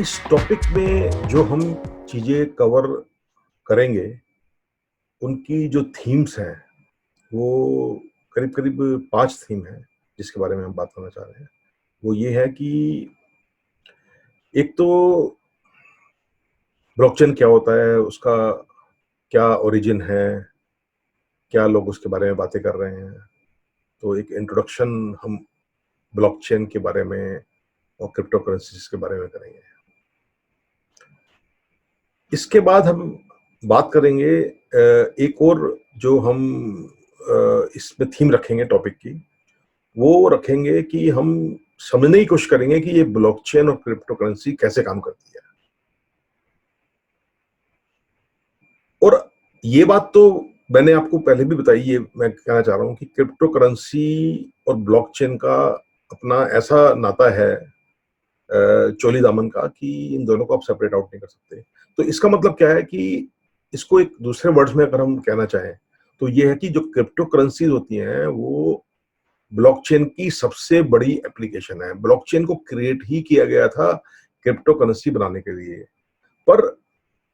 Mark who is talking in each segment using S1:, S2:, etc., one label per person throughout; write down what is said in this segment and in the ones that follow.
S1: इस टॉपिक में जो हम चीज़ें कवर करेंगे, उनकी जो थीम्स हैं, वो करीब-करीब 5 थीम हैं, जिसके बारे में हम बात करना चाह रहे हैं। वो ये है कि एक तो ब्लॉकचेन क्या होता है, उसका क्या ओरिजिन है, क्या लोग उसके बारे में बातें कर रहे हैं। तो एक इंट्रोडक्शन हम ब्लॉकचेन के बारे में और क्रिप्टो करेंसीज़ के बारे में करेंगे। इसके बाद हम बात करेंगे एक और जो हम इसमें थीम रखेंगे टॉपिक की, वो रखेंगे कि हम समझने की कोशिश करेंगे कि ये ब्लॉकचेन और क्रिप्टो करेंसी कैसे काम करती है। और ये बात तो मैंने आपको पहले भी बताई, ये मैं कहना चाह रहा हूँ कि क्रिप्टो करेंसी और ब्लॉकचेन का अपना ऐसा नाता है चोली दामन का कि इन दोनों को आप सेपरेट आउट नहीं कर सकते। तो इसका मतलब क्या है कि इसको एक दूसरे वर्ड्स में अगर हम कहना चाहें, तो ये है कि जो क्रिप्टो करेंसीज होती हैं, वो ब्लॉकचेन की सबसे बड़ी एप्लीकेशन है। ब्लॉकचेन को क्रिएट ही किया गया था क्रिप्टो करेंसी बनाने के लिए। पर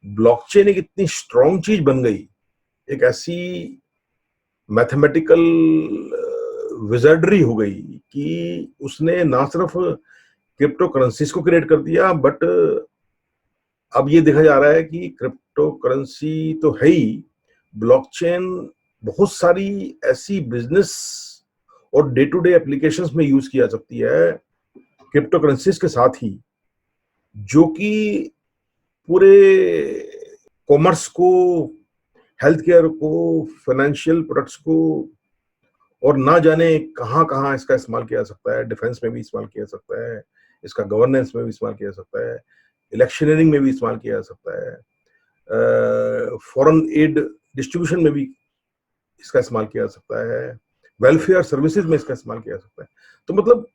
S1: ब्लॉकचेन एक इतनी स्ट्रॉन्ग चीज बन गई, एक ऐसी मैथमेटिकल विजर्डरी हो गई कि उसने ना सिर्फ क्रिप्टो करेंसीज को क्रिएट कर दिया, बट अब ये देखा जा रहा है कि क्रिप्टो करेंसी तो है ही, ब्लॉकचेन बहुत सारी ऐसी बिजनेस और डे टू डे एप्लीकेशंस में यूज किया सकती है क्रिप्टो करेंसीज के साथ ही, जो कि पूरे कॉमर्स को, हेल्थ केयर को, फाइनेंशियल प्रोडक्ट्स को, और ना जाने कहाँ कहाँ इसका इस्तेमाल किया जा सकता है। डिफेंस में भी इस्तेमाल किया जा सकता है, इसका गवर्नेंस में भी इस्तेमाल किया जा सकता है, इलेक्शनरिंग में भी इस्तेमाल किया जा सकता है, फॉरेन एड डिस्ट्रीब्यूशन में भी इसका इस्तेमाल किया जा सकता है, वेलफेयर सर्विसेज में इसका इस्तेमाल किया जा सकता है। तो मतलब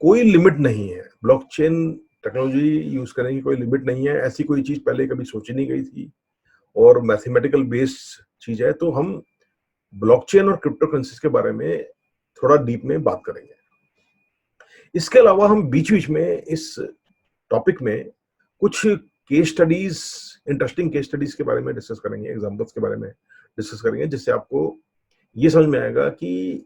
S1: कोई लिमिट नहीं है, ब्लॉकचेन टेक्नोलॉजी यूज करने की कोई लिमिट नहीं है। ऐसी कोई चीज पहले कभी सोची नहीं गई थी, और मैथमेटिकल बेस्ड चीज है। तो हम ब्लॉकचेन और क्रिप्टो करेंसीज के बारे में थोड़ा डीप में बात करेंगे। इसके अलावा हम बीच बीच में इस टॉपिक में कुछ case studies, interesting case studies के बारे में डिस्कस करेंगे, एग्जांपल्स के बारे में डिस्कस करेंगे, जिससे आपको ये समझ में आएगा कि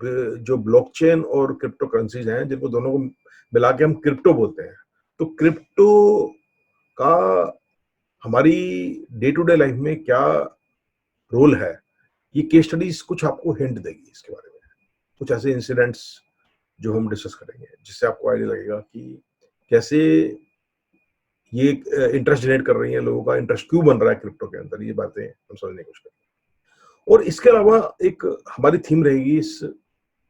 S1: जो ब्लॉकचेन और क्रिप्टो करेंसीज हैं, जिनको दोनों को मिला के हम क्रिप्टो बोलते हैं, तो क्रिप्टो का हमारी डे टू डे लाइफ में क्या रोल है, ये केस स्टडीज कुछ आपको हिंट देगी इसके बारे में। कुछ ऐसे इंसिडेंट्स जो हम डिस्कस करेंगे, जिससे आपको आइडिया लगेगा कि कैसे ये इंटरेस्ट जनरेट कर रही है, लोगों का इंटरेस्ट क्यों बन रहा है क्रिप्टो के अंदर, ये बातें हम समझने की कोशिश करेंगे। और इसके अलावा एक हमारी थीम रहेगी इस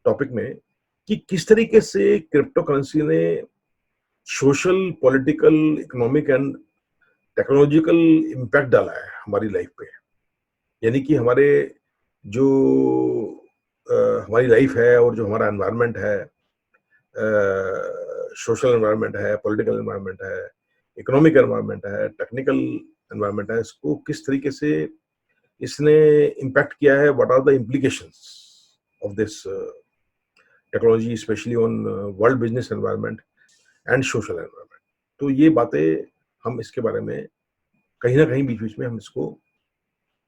S1: टॉपिक में कि किस तरीके से क्रिप्टो करेंसी ने social, political, economic and technological impact डाला है हमारी लाइफ पे। यानी कि हमारे जो हमारी लाइफ है और जो हमारा एनवायरनमेंट है, सोशल एनवायरनमेंट है, पॉलिटिकल एनवायरनमेंट है, इकोनॉमिक एनवायरनमेंट है, टेक्निकल एनवायरनमेंट है, इसको किस तरीके से इसने इम्पैक्ट किया है, what are the implications of this technology, especially on world business environment and social environment. तो ये बातें हम इसके बारे में कहीं ना कहीं बीच बीच में हम इसको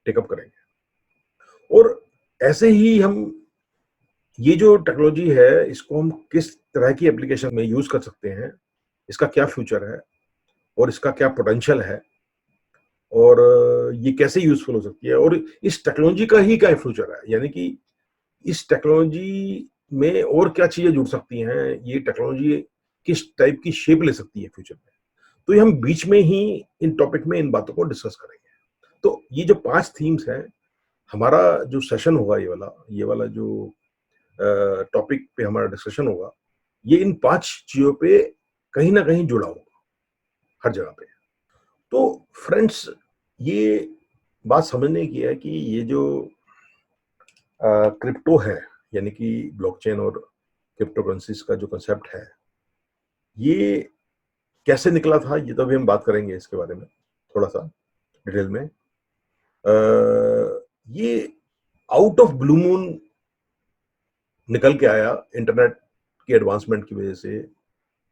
S1: टेकअप करेंगे। और ऐसे ही हम ये जो टेक्नोलॉजी है, इसको हम किस तरह की एप्लीकेशन में यूज कर सकते हैं, इसका क्या फ्यूचर है और इसका क्या पोटेंशियल है, और ये कैसे यूजफुल हो सकती है, और इस टेक्नोलॉजी का ही क्या फ्यूचर है, यानी कि इस टेक्नोलॉजी में और क्या चीजें जुड़ सकती हैं, ये टेक्नोलॉजी किस टाइप की शेप ले सकती है फ्यूचर में। तो ये हम बीच में ही इन टॉपिक में इन बातों को डिस्कस करेंगे। तो ये जो 5 थीम्स हैं, हमारा जो सेशन होगा, ये वाला जो टॉपिक पे हमारा डिस्कशन होगा, ये इन 5 चीजों पे कहीं ना कहीं जुड़ा होगा, हर जगह पे। तो फ्रेंड्स, ये बात समझने की है कि ये जो क्रिप्टो है, यानी कि ब्लॉकचेन और क्रिप्टो करेंसीज का जो कंसेप्ट है, ये कैसे निकला था, ये तो अभी हम बात करेंगे इसके बारे में थोड़ा सा डिटेल में। ये आउट ऑफ ब्लू मून निकल के आया इंटरनेट की एडवांसमेंट की वजह से,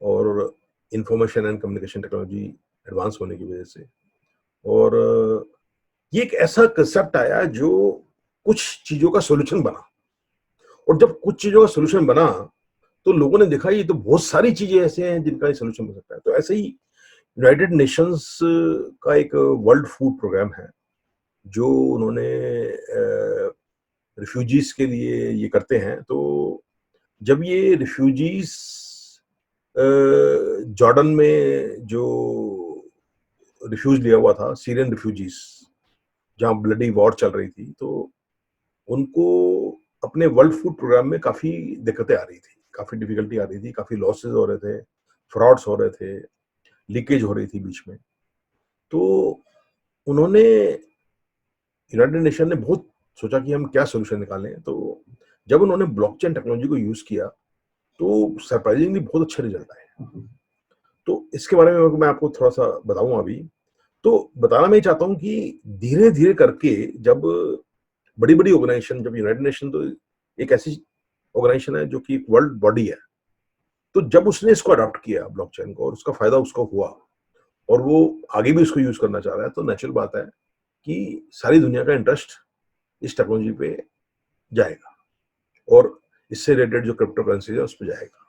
S1: और information and communication technology advance होने की वजह से। और ये एक ऐसा कंसेप्ट आया जो कुछ चीज़ों का सॉल्यूशन बना, और जब कुछ चीज़ों का सॉल्यूशन बना, तो लोगों ने देखा ये तो बहुत सारी चीज़ें ऐसे हैं जिनका ये सॉल्यूशन बन सकता है। तो ऐसे ही यूनाइटेड नेशंस का एक वर्ल्ड फूड प्रोग्राम है, जो उन्होंने रिफ्यूजीज़ के लिए ये करते हैं। तो जब ये रिफ्यूजीज़ जॉर्डन में जो रिफ्यूज लिया हुआ था, सीरियन रिफ्यूजीज़, जहाँ ब्लडी वॉर चल रही थी, तो उनको अपने वर्ल्ड फूड प्रोग्राम में काफ़ी दिक्कतें आ रही थी, काफ़ी डिफ़िकल्टी आ रही थी, काफ़ी लॉसेस हो रहे थे, फ्रॉड्स हो रहे थे, लीकेज हो रही थी बीच में। तो उन्होंने, यूनाइटेड नेशन ने बहुत सोचा कि हम क्या सॉल्यूशन निकालें। तो जब उन्होंने ब्लॉकचेन टेक्नोलॉजी को यूज़ किया, तो सरप्राइजिंगली बहुत अच्छे रिजल्ट आए। तो इसके बारे में मैं आपको थोड़ा-सा बताऊँ अभी। तो बताना मैं ये चाहता हूँ कि धीरे-धीरे करके जब बड़ी-बड़ी ऑर्गेनाइजेशन, जब यूनाइटेड नेशन तो एक ऐसी ऑर्गेनाइजेशन है जो कि एक वर्ल्ड बॉडी है। तो जब उसने इसको अडॉप्ट किया ब्लॉकचेन को, और उसका फ़ायदा उसको हुआ, और वो आगे भी उसको यूज़ करना चाह रहा है, तो नेचुरल बात है कि सारी दुनिया का इंटरेस्ट इस टेक्नोलॉजी पे जाएगा, और इससे रिलेटेड जो क्रिप्टो करेंसी है उस पे जाएगा।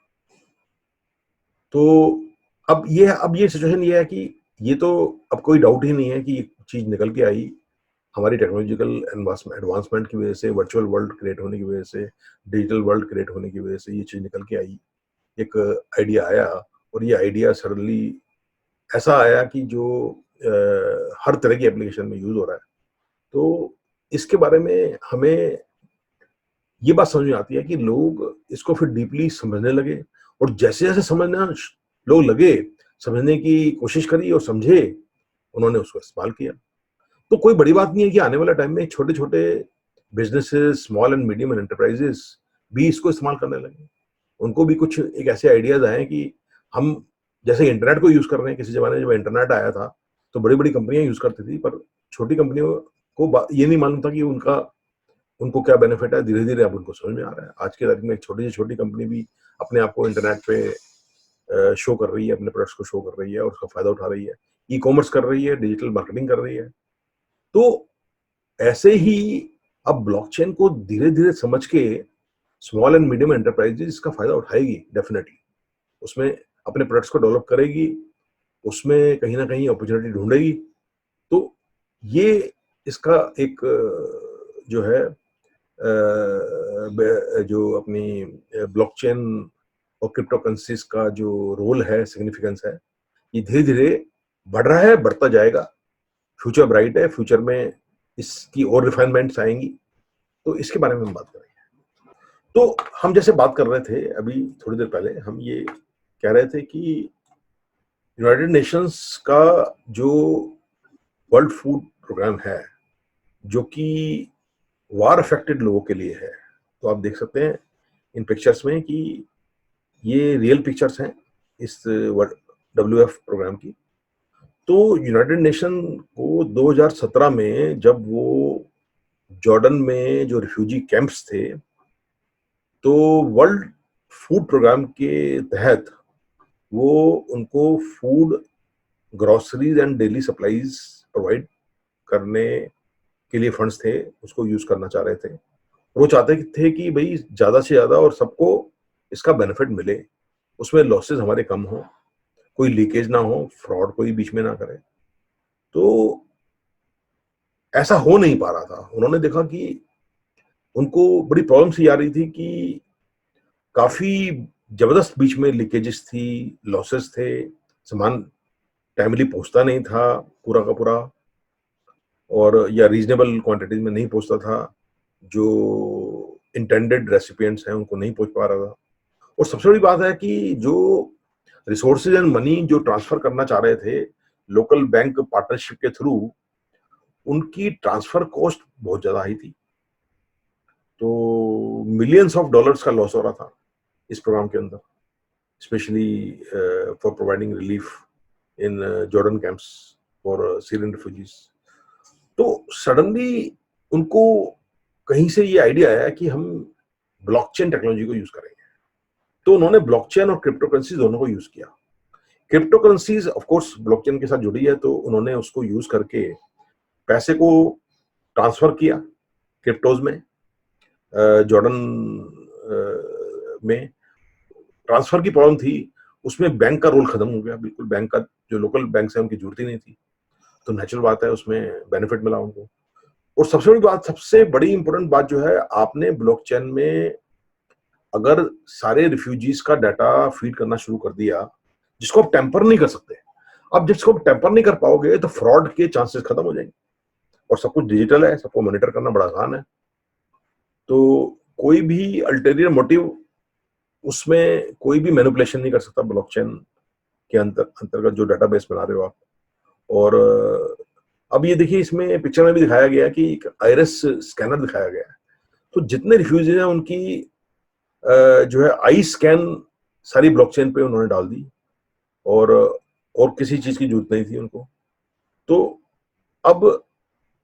S1: तो अब ये सिचुएशन ये है कि ये तो अब कोई डाउट ही नहीं है कि ये चीज़ निकल के आई हमारी टेक्नोलॉजिकल एडवांसमेंट की वजह से, वर्चुअल वर्ल्ड क्रिएट होने की वजह से, डिजिटल वर्ल्ड क्रिएट होने की वजह से ये चीज़ निकल के आई। एक आइडिया आया, और ये आइडिया सडनली ऐसा आया कि जो हर तरह की एप्लीकेशन में यूज़ हो रहा है। तो इसके बारे में हमें ये बात समझ में आती है कि लोग इसको फिर डीपली समझने लगे, और जैसे-जैसे समझना श लोग लगे, समझने की कोशिश करी और समझे, उन्होंने उसको इस्तेमाल किया। तो कोई बड़ी बात नहीं है कि आने वाले टाइम में छोटे-छोटे businesses, small and medium enterprises भी इसको इस्तेमाल करने लगे। उनको भी कुछ एक ऐसे आइडियाज़ आए कि हम जैसे इंटरनेट को यूज़ कर रहे हैं, किसी ज़माने में जब इंटरनेट आया था, तो बड़ी-बड़ी कंपनियाँ यूज़ करती थी, पर छोटी कंपनियों को ये नहीं मालूम था कि उनको क्या बेनिफिट है। धीरे-धीरे अब उनको समझ में आ रहा है। आज की तारीख में एक छोटी से छोटी कंपनी भी अपने आप को इंटरनेट पे शो कर रही है, अपने प्रोडक्ट्स को शो कर रही है, और उसका फ़ायदा उठा रही है। ई-कॉमर्स कर रही है, डिजिटल मार्केटिंग कर रही है। तो ऐसे ही अब ब्लॉकचेन को धीरे-धीरे समझ के स्मॉल एंड मीडियम एंटरप्राइजेज़ इसका फ़ायदा उठाएगी डेफिनिटली। उसमें अपने प्रोडक्ट्स को डेवलप करेगी, उसमें कहीं न कहीं अपॉर्च्युनिटी ढूँढेगी। तो ये इसका एक जो है जो अपनी ब्लॉकचेन और क्रिप्टो करेंसीज़ का जो रोल है, सिग्निफिकेंस है, ये धीरे-धीरे बढ़ रहा है, बढ़ता जाएगा। फ्यूचर ब्राइट है, फ्यूचर में इसकी और रिफाइनमेंट्स आएँगी। तो इसके बारे में हम बात करेंगे। तो हम जैसे बात कर रहे थे अभी थोड़ी देर पहले, हम ये कह रहे थे कि यूनाइटेड नेशंस का जो वर्ल्ड फूड प्रोग्राम है, जो कि वार अफेक्टेड लोगों के लिए है। तो आप देख सकते हैं इन पिक्चर्स में कि ये रियल पिक्चर्स हैं इस WF प्रोग्राम की। तो यूनाइटेड नेशन को 2017 में जब वो जॉर्डन में जो रिफ्यूजी कैंप्स थे, तो वर्ल्ड फूड प्रोग्राम के तहत वो उनको food, groceries and daily supplies provide करने के लिए फंड्स थे, उसको यूज करना चाह रहे थे। वो चाहते थे कि भाई ज्यादा से ज्यादा और सबको इसका बेनिफिट मिले, उसमें लॉसेस हमारे कम हो, कोई लीकेज ना हो, फ्रॉड कोई बीच में ना करे। तो ऐसा हो नहीं पा रहा था। उन्होंने देखा कि उनको बड़ी प्रॉब्लम सी आ रही थी कि काफी जबरदस्त बीच में लीकेजेस थी, लॉसेस थे, सामान टाइमली पहुंचता नहीं था पूरा का पूरा, और या रीजनेबल क्वांटिटीज में नहीं पहुंचता था, जो इंटेंडेड रेसिपिएंट्स हैं उनको नहीं पहुंच पा रहा था। और सबसे बड़ी बात है कि जो रिसोर्सेज एंड मनी जो ट्रांसफर करना चाह रहे थे लोकल बैंक पार्टनरशिप के थ्रू, उनकी ट्रांसफर कॉस्ट बहुत ज्यादा आई थी। तो मिलियंस ऑफ डॉलर्स का लॉस हो रहा था इस प्रोग्राम के अंदर, specially for providing relief in Jordan camps for Syrian refugees. तो सडनली उनको कहीं से ये आइडिया आया कि हम ब्लॉकचेन टेक्नोलॉजी को यूज करेंगे। तो उन्होंने ब्लॉकचेन और क्रिप्टो करेंसी दोनों को यूज किया। Crypto currencies of course blockchain के साथ जुड़ी है, तो उन्होंने उसको यूज करके पैसे को ट्रांसफर किया क्रिप्टोज में। जॉर्डन में ट्रांसफर की प्रॉब्लम थी, उसमें बैंक का रोल खत्म हो गया बिल्कुल। बैंक का जो लोकल बैंक है उनकी जरूरत ही नहीं थी, तो नेचुरल बात है उसमें बेनिफिट मिला उनको। और सबसे बड़ी इंपॉर्टेंट बात जो है, आपने ब्लॉकचेन में अगर सारे रिफ्यूजीज का डाटा फीड करना शुरू कर दिया, जिसको आप टेम्पर नहीं कर सकते, अब जिसको आप टेम्पर नहीं कर पाओगे तो फ्रॉड के चांसेस खत्म हो जाएंगे। और सब कुछ डिजिटल है, सबको मॉनिटर करना बड़ा आसान है, तो कोई भी अल्टीरियर मोटिव, उसमें कोई भी मैनिपुलेशन नहीं कर सकता ब्लॉकचेन के अंतर्गत जो डाटाबेस बना रहे हो आप। और अब ये देखिए, इसमें पिक्चर में भी दिखाया गया कि एक आइरिस स्कैनर दिखाया गया है। तो जितने रिफ्यूजीज हैं उनकी जो है आई स्कैन सारी ब्लॉकचेन पे उन्होंने डाल दी, और किसी चीज की जरूरत नहीं थी उनको। तो अब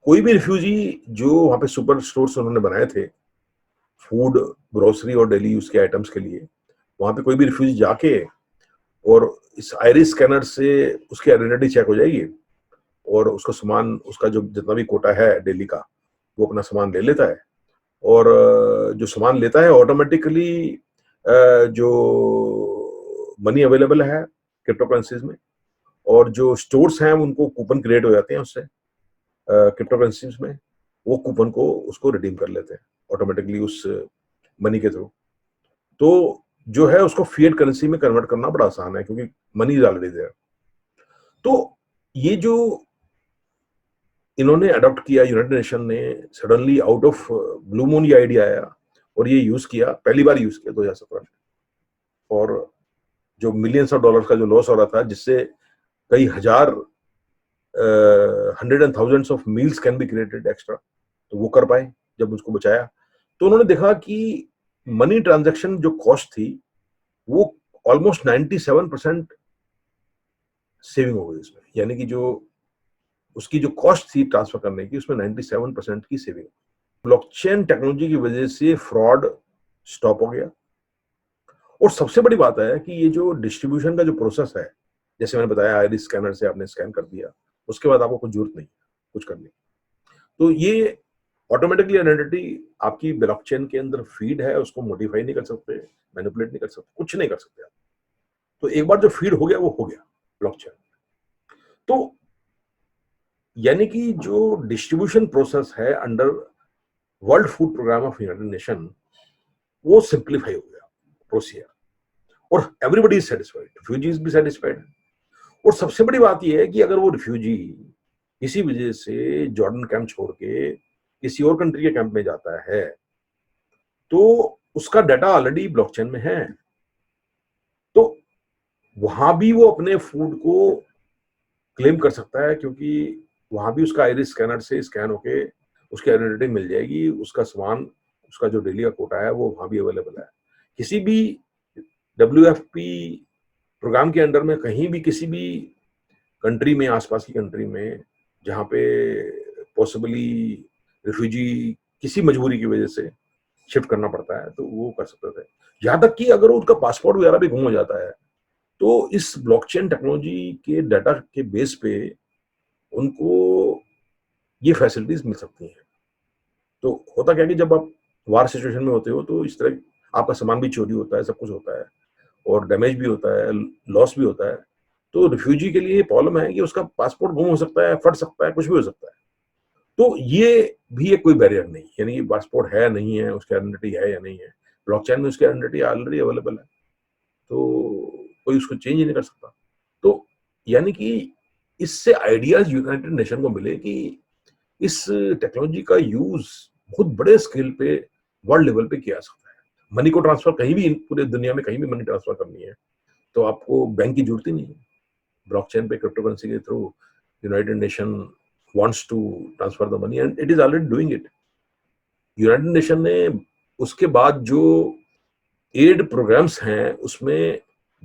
S1: कोई भी रिफ्यूजी जो वहां पे सुपर स्टोर्स उन्होंने बनाए थे फूड, ग्रोसरी और डेली यूज के आइटम्स के लिए, वहां पे कोई भी रिफ्यूजी जाके और इस आइरिस स्कैनर से उसकी आइडेंटिटी चेक हो जाएगी, और उसका सामान, उसका जो जितना भी कोटा है डेली का, वो अपना सामान ले लेता है। और जो सामान लेता है ऑटोमेटिकली जो मनी अवेलेबल है क्रिप्टो करेंसीज में, और जो स्टोर्स हैं उनको कूपन क्रिएट हो जाते हैं उससे क्रिप्टो करेंसीज में, वो कूपन को उसको रिडीम कर लेते हैं ऑटोमेटिकली उस मनी के थ्रू। तो जो है उसको फिएट करेंसी में कन्वर्ट करना बड़ा आसान है, क्योंकि मनी इज ऑलरेडी देयर। तो ये जो इन्होंने अडॉप्ट किया, यूनाइटेड नेशन ने suddenly out of blue moon ये आइडिया आया, और ये यूज किया, पहली बार यूज किया 2017 में। और जो मिलियंस ऑफ डॉलर्स का जो लॉस हो रहा था, जिससे कई हजार hundred and thousands of meals can be created extra, तो वो कर पाए जब उसको बचाया। तो उन्होंने देखा कि मनी ट्रांजैक्शन जो कॉस्ट थी वो ऑलमोस्ट 97% सेविंग हो गई उसमें, यानी कि जो उसकी जो कॉस्ट थी ट्रांसफर करने की, उसमें 97% की सेविंग। ब्लॉकचेन टेक्नोलॉजी की वजह से फ्रॉड स्टॉप हो गया। और सबसे बड़ी बात है कि ये जो डिस्ट्रीब्यूशन का जो प्रोसेस है, जैसे मैंने बताया आइरिस स्कैनर से आपने स्कैन कर दिया, उसके बाद आपको कुछ जरूरत नहीं कुछ करने, तो ये ऑटोमेटिकली आइडेंटिटी आपकी ब्लॉकचेन के अंदर फीड है, उसको मॉडिफाई नहीं कर सकते, मैनिपुलेट नहीं कर सकते, कुछ नहीं कर सकते आप। तो एक बार जो फीड हो गया वो हो गया ब्लॉकचेन। तो यानी कि जो डिस्ट्रीब्यूशन प्रोसेस है under world food programme of united nation, वो सिंप्लीफाई हो गया प्रोसीजर, और एवरीबडी इज सेटिस्फाइड, रिफ्यूजीज भी सेटिस्फाइड। और सबसे बड़ी बात यह है कि अगर वो रिफ्यूजी किसी वजह से जॉर्डन कैंप छोड़ के किसी और कंट्री के कैंप में जाता है, तो उसका डाटा ऑलरेडी ब्लॉकचेन में है, तो वहां भी वो अपने फूड को क्लेम कर सकता है, क्योंकि वहां भी उसका आइरिस स्कैनर से स्कैन होके उसकी आइडेंटिटी मिल जाएगी, उसका सामान, उसका जो डेली का कोटा है वो वहां भी अवेलेबल है। किसी भी WFP प्रोग्राम के अंडर में कहीं भी किसी भी कंट्री में, आसपास की कंट्री में, जहां पे पॉसिबली रिफ्यूजी किसी मजबूरी की वजह से शिफ्ट करना पड़ता है, तो वो कर सकते थे। यहां तक कि अगर उनका पासपोर्ट वगैरह भी गुम हो जाता है, तो इस ब्लॉकचेन टेक्नोलॉजी के डाटा के बेस पे उनको ये फैसिलिटीज मिल सकती हैं। तो होता क्या है कि जब आप वार सिचुएशन में होते हो, तो इस तरह आपका सामान भी चोरी होता है, सब कुछ होता है, और डैमेज भी होता है, लॉस भी होता है। तो रिफ्यूजी के लिए प्रॉब्लम है कि उसका पासपोर्ट गुम हो सकता है, फट सकता है, कुछ भी हो सकता है। तो ये भी एक कोई बैरियर नहीं, यानी कि पासपोर्ट है नहीं है, उसकी आइडेंटिटी है या नहीं है, ब्लॉकचेन में उसकी आइडेंटिटी ऑलरेडी अवेलेबल है, तो कोई उसको चेंज ही नहीं कर सकता। तो यानी कि इससे आइडियाज यूनाइटेड नेशन को मिले कि इस टेक्नोलॉजी का यूज बहुत बड़े स्केल पे वर्ल्ड लेवल पे किया जा सकता है। मनी को ट्रांसफर कहीं भी, पूरे दुनिया में कहीं भी मनी ट्रांसफर करनी है, तो आपको बैंक की जरूरत ही नहीं है। ब्लॉकचेन पे क्रिप्टो करेंसी के through United nation wants to transfer the money and it is already doing it. United nation ने उसके बाद जो एड प्रोग्राम्स हैं उसमें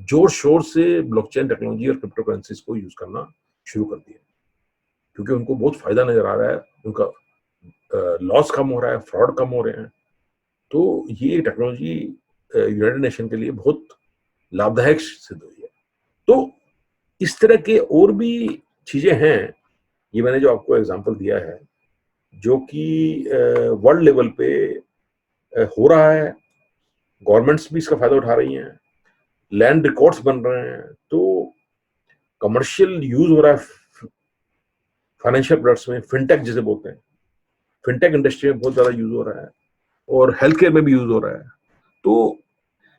S1: जोर शोर से ब्लॉकचेन टेक्नोलॉजी और क्रिप्टो करेंसीज को यूज करना शुरू कर दिया, क्योंकि उनको बहुत फायदा नजर आ रहा है, उनका लॉस कम हो रहा है, फ्रॉड कम हो रहे हैं। तो ये टेक्नोलॉजी यूनाइटेड नेशन के लिए बहुत लाभदायक सिद्ध हुई है। तो इस तरह के और भी चीजें हैं, ये मैंने जो आपको एग्जांपल दिया है, जो कि वर्ल्ड लेवल पे हो रहा है, गवर्नमेंट्स भी इसका फायदा उठा रही हैं, लैंड रिकॉर्ड्स बन रहे हैं, तो कमर्शियल यूज हो रहा है फाइनेंशियल प्रोडक्ट्स में, फिनटेक जिसे बोलते हैं, फिनटेक इंडस्ट्री में बहुत ज्यादा यूज हो रहा है और हेल्थ केयर में भी यूज हो रहा है। तो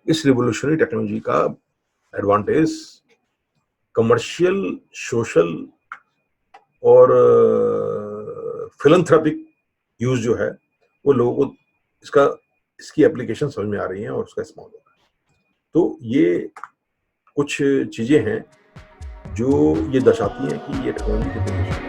S1: इस रिवोल्यूशनरी टेक्नोलॉजी का एडवांटेज कमर्शियल, सोशल और फिलंथ्रोपिक यूज जो है वो लोगों को इसकी एप्लीकेशन समझ में आ रही हैं और उसका इस्तेमाल हो रहा है। तो ये कुछ चीजें हैं जो ये दर्शाती हैं कि ये टेक्नोलॉजी कितनी